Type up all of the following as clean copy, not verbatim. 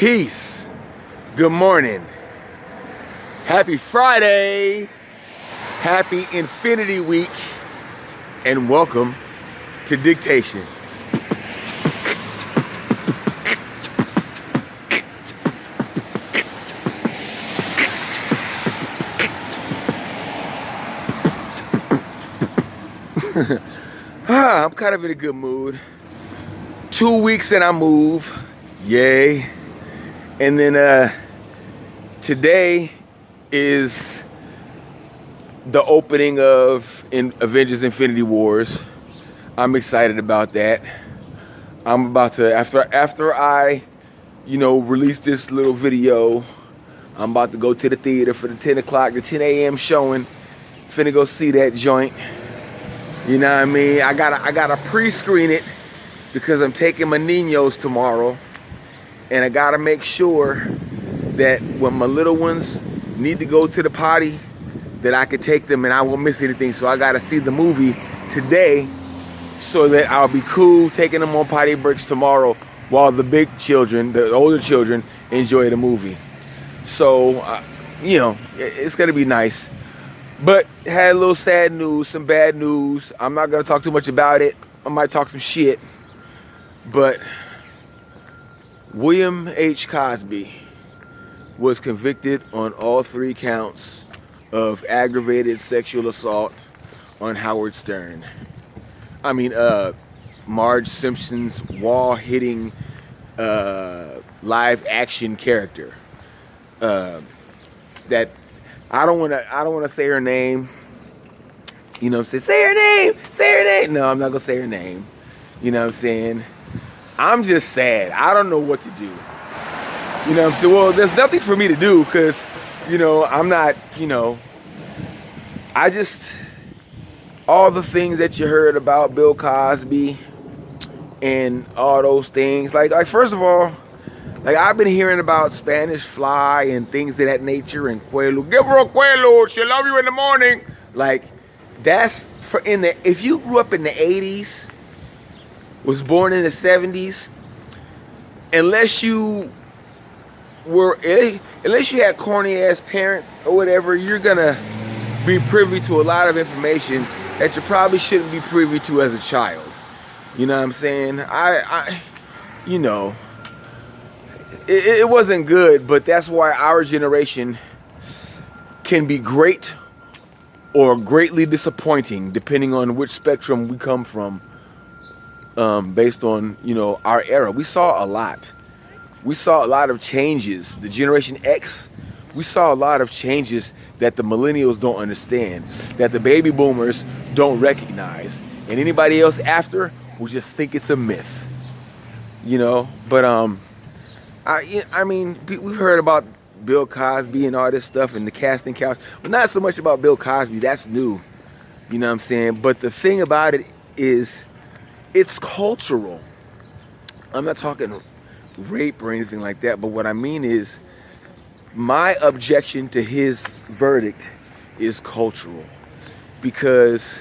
Peace. Good morning. Happy Friday. Happy Infinity Week. And welcome to Dictation. I'm kind of in a good mood. 2 weeks and I move. Yay. And then today is the opening of Avengers Infinity Wars. I'm excited about that. I'm about to, after I, release this little video, I'm about to go to the theater for the 10 a.m. showing. Finna go see that joint. You know what I mean? I gotta pre-screen it because I'm taking my niños tomorrow. And I gotta make sure that when my little ones need to go to the potty, that I can take them and I won't miss anything. So I gotta see the movie today so that I'll be cool taking them on potty breaks tomorrow while the big children, the older children, enjoy the movie. So, it's gonna be nice. But had a little sad news, some bad news. I'm not gonna talk too much about it. I might talk some shit. But William H. Cosby was convicted on all 3 counts of aggravated sexual assault on Howard Stern. Marge Simpson's wall-hitting live-action character. That I don't want to say her name. You know what I'm saying? Say her name. Say her name. No, I'm not gonna say her name. You know what I'm saying? I'm just sad. I don't know what to do. You know what I'm saying? Well, there's nothing for me to do because, I'm not, I just, all the things that you heard about Bill Cosby and all those things, like first of all, I've been hearing about Spanish fly and things of that nature and Quaalude. Give her a Quaalude, she'll love you in the morning. That's if you grew up in the 80s, was born in the 70s, unless you had corny ass parents or whatever, you're gonna be privy to a lot of information that you probably shouldn't be privy to as a child. You know what I'm saying? It wasn't good, but that's why our generation can be great or greatly disappointing depending on which spectrum we come from. Based on, our era. We saw a lot. We saw a lot of changes. The Generation X, we saw a lot of changes that the millennials don't understand, that the baby boomers don't recognize, and anybody else after will just think it's a myth. But we've heard about Bill Cosby and all this stuff and the casting couch, but not so much about Bill Cosby. That's new. You know what I'm saying? But the thing about it is, it's cultural. I'm not talking rape or anything like that, but what I mean is my objection to his verdict is cultural. Because,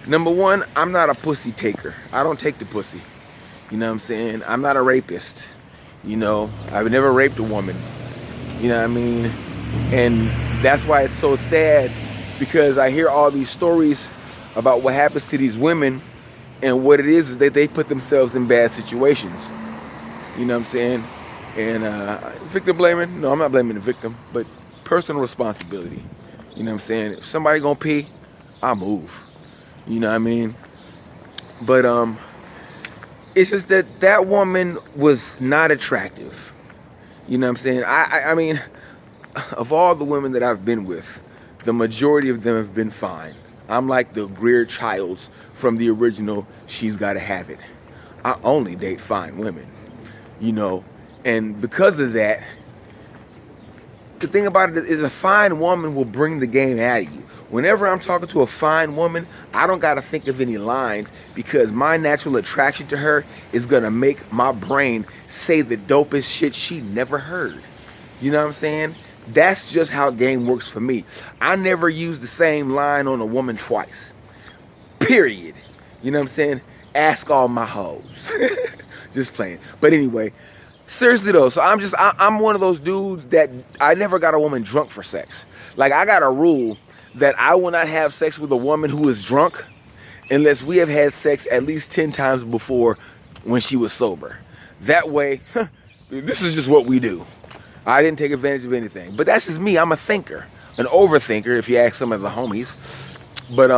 number one, I'm not a pussy taker. I don't take the pussy. You know what I'm saying? I'm not a rapist. I've never raped a woman. You know what I mean? And that's why it's so sad, because I hear all these stories about what happens to these women. And what it is that they put themselves in bad situations. You know what I'm saying? And victim blaming? No, I'm not blaming the victim, but personal responsibility. You know what I'm saying? If somebody gonna pee, I'll move. You know what I mean? But it's just that woman was not attractive. You know what I'm saying? I mean, of all the women that I've been with, the majority of them have been fine. I'm like the Greer Childs from the original She's Gotta Have It. I only date fine women, and because of that, the thing about it is a fine woman will bring the game at you. Whenever I'm talking to a fine woman, I don't gotta think of any lines because my natural attraction to her is gonna make my brain say the dopest shit she never heard. You know what I'm saying? That's just how game works for me. I never use the same line on a woman twice. Period. You know what I'm saying? Ask all my hoes. Just playing. But anyway, Seriously though, so I'm one of those dudes that I never got a woman drunk for sex. Like, I got a rule that I will not have sex with a woman who is drunk unless we have had sex at least 10 times before when she was sober. That way, this is just what we do. I didn't take advantage of anything. But that's just me. I'm a thinker, an overthinker, if you ask some of the homies. But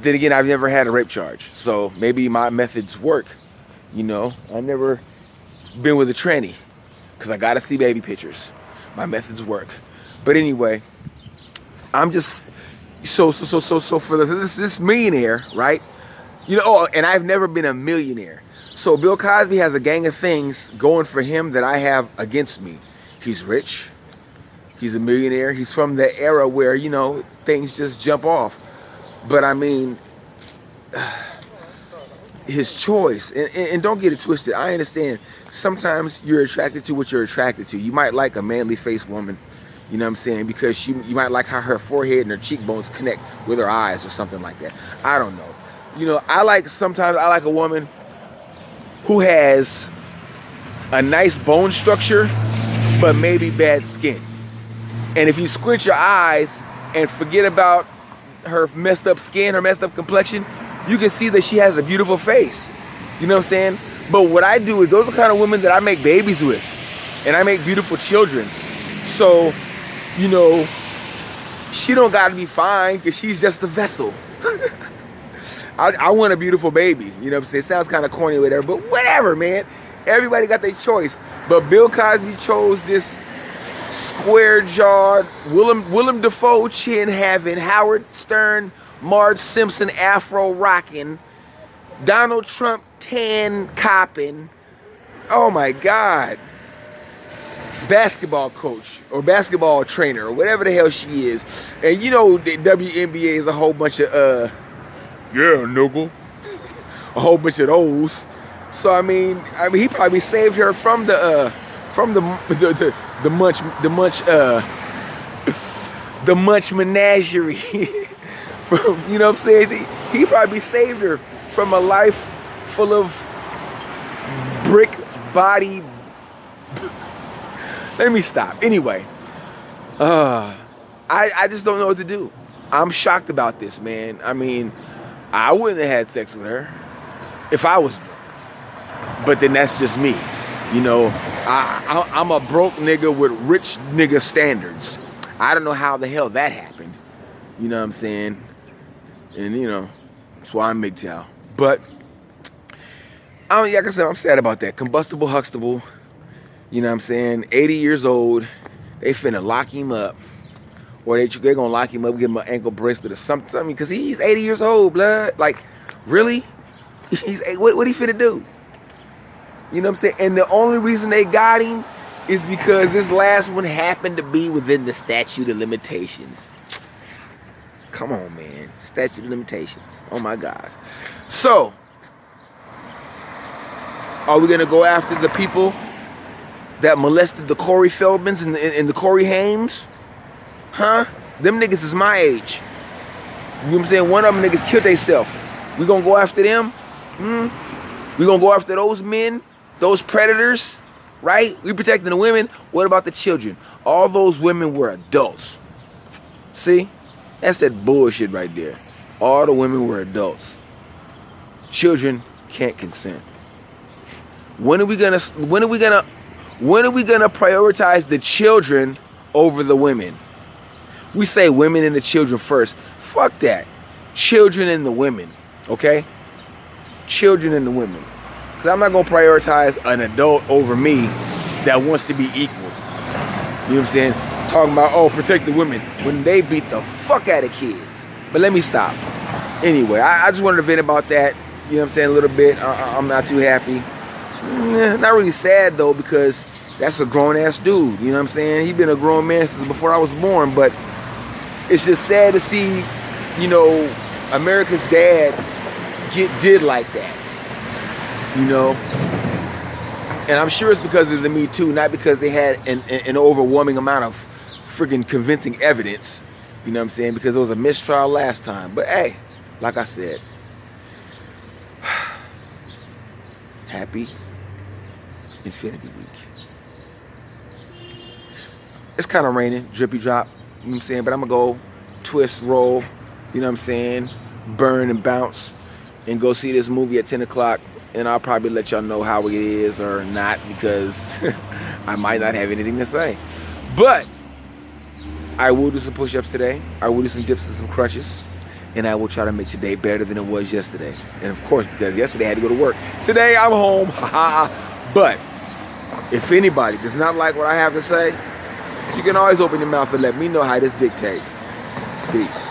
then again, I've never had a rape charge. So maybe my methods work. You know, I've never been with a tranny because I got to see baby pictures. My methods work. But anyway, I'm just so for this millionaire, right? You know, oh, and I've never been a millionaire. So Bill Cosby has a gang of things going for him that I have against me. He's rich. He's a millionaire. He's from the era where, you know, things just jump off. But I mean, his choice, and don't get it twisted. I understand sometimes you're attracted to what you're attracted to. You might like a manly faced woman, you know what I'm saying, because you might like how her forehead and her cheekbones connect with her eyes or something like that. I don't know. You know, sometimes I like a woman who has a nice bone structure, but maybe bad skin. And if you squint your eyes and forget about her messed up skin, her messed up complexion, you can see that she has a beautiful face. You know what I'm saying? But what I do is, those are the kind of women that I make babies with. And I make beautiful children. So, you know, she don't gotta be fine because she's just a vessel. I want a beautiful baby. You know what I'm saying? It sounds kind of corny or whatever, but whatever, man. Everybody got their choice. But Bill Cosby chose this square-jawed, Willem Dafoe chin-having, Howard Stern, Marge Simpson afro-rocking, Donald Trump tan-copping, oh my God, basketball coach or basketball trainer or whatever the hell she is. And you know, the WNBA is a whole bunch of, yeah, nigga, a whole bunch of those. So I mean, he probably saved her from the munch menagerie. You know what I'm saying? He probably saved her from a life full of brick body. Let me stop. Anyway, I just don't know what to do. I'm shocked about this, man. I mean, I wouldn't have had sex with her if I was drunk. But then that's just me. You know, I'm a broke nigga with rich nigga standards. I don't know how the hell that happened. You know what I'm saying? And, you know, that's why I'm MGTOW. But, like I said, I'm sad about that. Combustible Huxtable, you know what I'm saying? 80 years old. They finna lock him up. Or they gonna lock him up, give him an ankle bracelet or something. Because he's 80 years old, blood. Like, really? What he finna do? You know what I'm saying? And the only reason they got him is because this last one happened to be within the statute of limitations. Come on, man. Statute of limitations. Oh, my gosh. So, are we going to go after the people that molested the Corey Feldmans and the Corey Hames? Huh? Them niggas is my age. You know what I'm saying? One of them niggas killed themselves. We going to go after them? We going to go after those men? Those predators? Right? We protecting the women. What about the children? All those women were adults. See? That's that bullshit right there. All the women were adults. Children can't consent. When are we gonna prioritize the children over the women? We say women and the children first. Fuck that. Children and the women. Okay? Children and the women. Because I'm not going to prioritize an adult over me that wants to be equal. You know what I'm saying? Talking about, oh, protect the women when they beat the fuck out of kids. But let me stop. Anyway, I just wanted to vent about that. You know what I'm saying? A little bit. I'm not too happy. Not really sad, though, because that's a grown-ass dude. You know what I'm saying? He's been a grown man since before I was born. But it's just sad to see, you know, America's dad did like that. You know? And I'm sure it's because of the Me Too, not because they had an overwhelming amount of friggin' convincing evidence. You know what I'm saying? Because it was a mistrial last time. But hey, like I said, happy Infinity Week. It's kind of raining, drippy drop, you know what I'm saying? But I'm going to go twist, roll, you know what I'm saying? Burn and bounce and go see this movie at 10 o'clock. And I'll probably let y'all know how it is or not because I might not have anything to say. But I will do some push-ups today. I will do some dips and some crunches. And I will try to make today better than it was yesterday. And of course, because yesterday I had to go to work. Today I'm home. But if anybody does not like what I have to say, you can always open your mouth and let me know how this dictates. Peace.